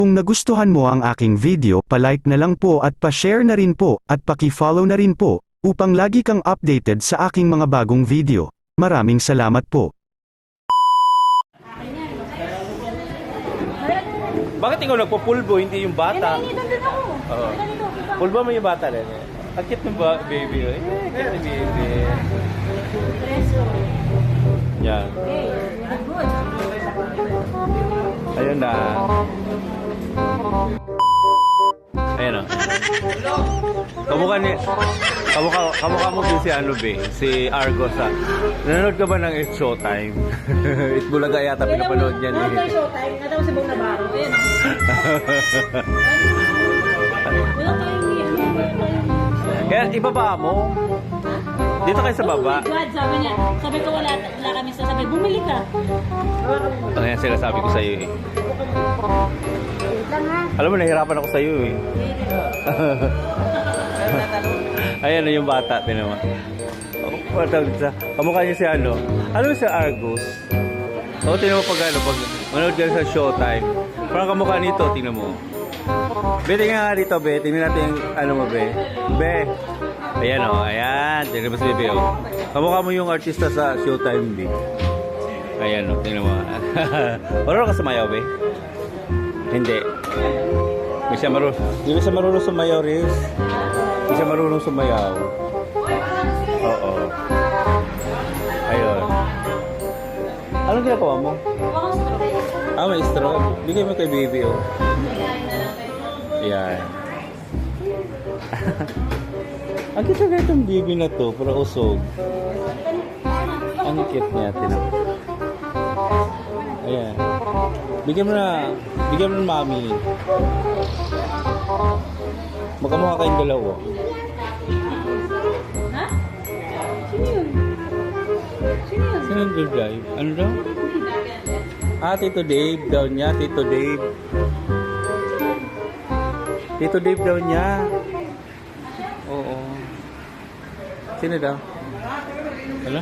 Kung nagustuhan mo ang aking video, pa-like na lang po at pa-share na rin po, at paki-follow na rin po, upang lagi kang updated sa aking mga bagong video. Maraming salamat po. Bakit ikaw nagpo-pulbo, hindi yung bata? Nandun ako. Oo. Pulbo mo yung bata rin. Ang cute ng baby. Eh, cute ng baby. Yan. Ayun na. Ayun o. Kamukha mo din si ano be? Si Argos ha. Nanonood ka ba ng It's Showtime? It's Bulaga yata pinapanood niyan eh. Nanonood Showtime. Natapos si Bong Navarro. Ayan. Wala tayong Kaya ibaba mo. Dito kayo sa baba. Oh my God, sabi niya. Sabi ko wala kami sasabi. Bumili ka. Ano yan sila sabi ko sa iyo eh. Alam mo, nahirapan ako sa iyo eh. Ayan na yung bata, tinan mo. Kamukha niya si ano. Ano si Argos? O, tinan mo pag ano, pag manood ka sa Showtime. Parang kamukha nito, tinan mo. Be, tingnan nga dito, be. Tingnan natin yung ano mo, be. Be. Ayan o, ayan. Tingnan mo si Bebe o. Kamukha mo yung artista sa Showtime, be. Ayan o, tingnan mo. Marunong ka sumayaw, be? Hindi. Hindi siya marunong sumayaw, Riz. Hindi siya marunong sumayaw. Oo. Ayun. Anong ginagawa mo? May straw. Bigay mo kay Baby, oh. Ayan. Ang cute na itong baby na to, para usog. Ang cute niya, tinan. Ayan. Bigyan mo ng mami. Magkamukha kayong dalawa. Ha? Sino yun? Sino yun? Sino yung good guy? Ano daw? Tito Dave daw niya. Tito Dave. Tito Dave daw niya. Oo. Sino daw? Ano?